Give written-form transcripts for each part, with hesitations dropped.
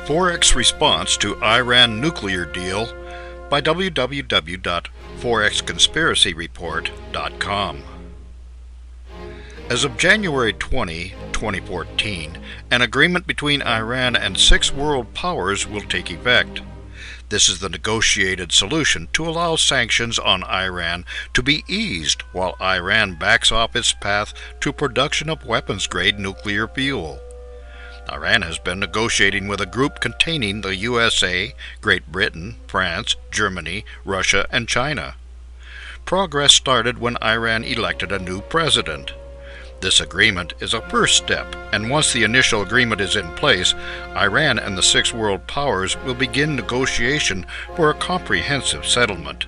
Forex Response to Iran Nuclear Deal by www.forexconspiracyreport.com. As of January 20, 2014, an agreement between Iran and 6 world powers will take effect. This is the negotiated solution to allow sanctions on Iran to be eased while Iran backs off its path to production of weapons-grade nuclear fuel. Iran has been negotiating with a group containing the USA, Great Britain, France, Germany, Russia, and China. Progress started when Iran elected a new president. This agreement is a first step, and once the initial agreement is in place, Iran and the 6 world powers will begin negotiation for a comprehensive settlement.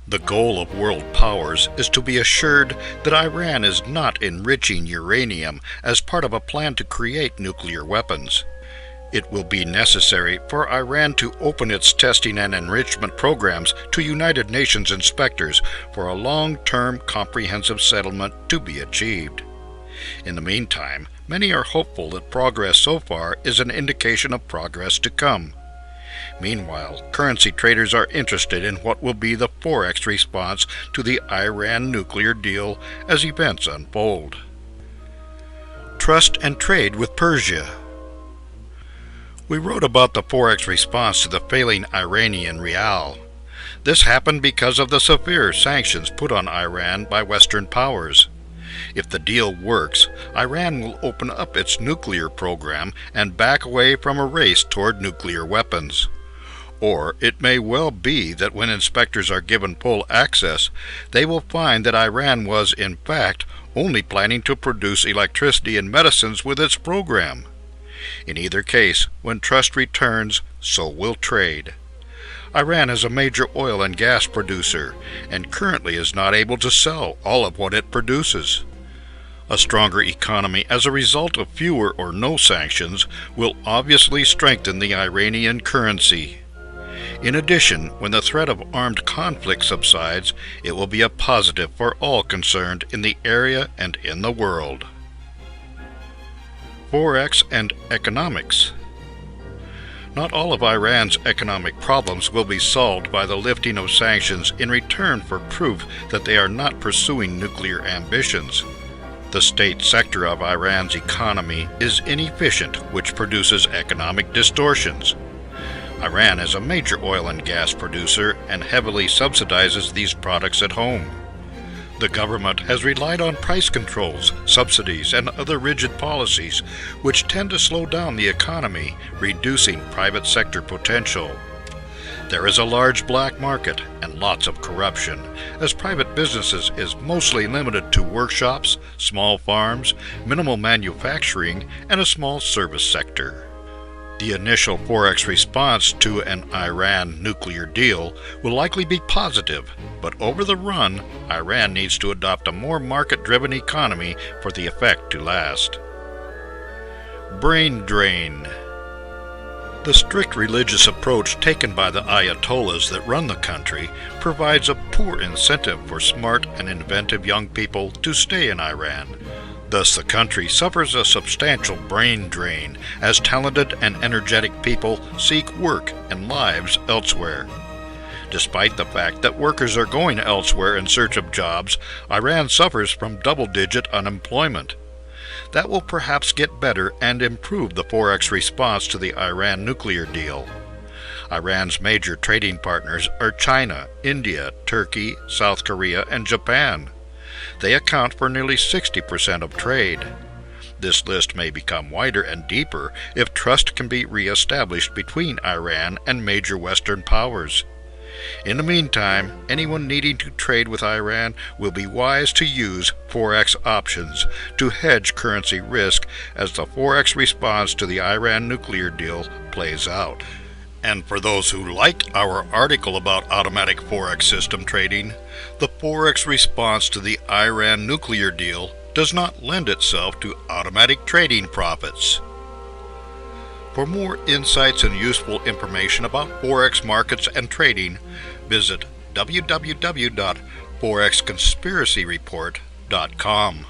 The goal of world powers is to be assured that Iran is not enriching uranium as part of a plan to create nuclear weapons. It will be necessary for Iran to open its testing and enrichment programs to United Nations inspectors for a long-term comprehensive settlement to be achieved. In the meantime, many are hopeful that progress so far is an indication of progress to come. Meanwhile, currency traders are interested in what will be the Forex response to the Iran nuclear deal as events unfold. Trust and trade with Persia. We wrote about the Forex response to the failing Iranian rial. This happened because of the severe sanctions put on Iran by Western powers. If the deal works, Iran will open up its nuclear program and back away from a race toward nuclear weapons. Or it may well be that when inspectors are given full access, they will find that Iran was, in fact, only planning to produce electricity and medicines with its program. In either case, when trust returns, so will trade. Iran is a major oil and gas producer, and currently is not able to sell all of what it produces. A stronger economy as a result of fewer or no sanctions will obviously strengthen the Iranian currency. In addition, when the threat of armed conflict subsides, it will be a positive for all concerned in the area and in the world. Forex and Economics. Not all of Iran's economic problems will be solved by the lifting of sanctions in return for proof that they are not pursuing nuclear ambitions. The state sector of Iran's economy is inefficient, which produces economic distortions. Iran is a major oil and gas producer and heavily subsidizes these products at home. The government has relied on price controls, subsidies, and other rigid policies, which tend to slow down the economy, reducing private sector potential. There is a large black market and lots of corruption, as private businesses is mostly limited to workshops, small farms, minimal manufacturing, and a small service sector. The initial Forex response to an Iran nuclear deal will likely be positive, but over the run, Iran needs to adopt a more market-driven economy for the effect to last. Brain drain. The strict religious approach taken by the Ayatollahs that run the country provides a poor incentive for smart and inventive young people to stay in Iran. Thus, the country suffers a substantial brain drain as talented and energetic people seek work and lives elsewhere. Despite the fact that workers are going elsewhere in search of jobs, Iran suffers from double-digit unemployment. That will perhaps get better and improve the Forex response to the Iran nuclear deal. Iran's major trading partners are China, India, Turkey, South Korea, and Japan. They account for nearly 60% of trade. This list may become wider and deeper if trust can be re-established between Iran and major Western powers. In the meantime, anyone needing to trade with Iran will be wise to use Forex options to hedge currency risk as the Forex response to the Iran nuclear deal plays out. And for those who liked our article about automatic Forex system trading, the Forex response to the Iran nuclear deal does not lend itself to automatic trading profits. For more insights and useful information about Forex markets and trading, visit www.forexconspiracyreport.com.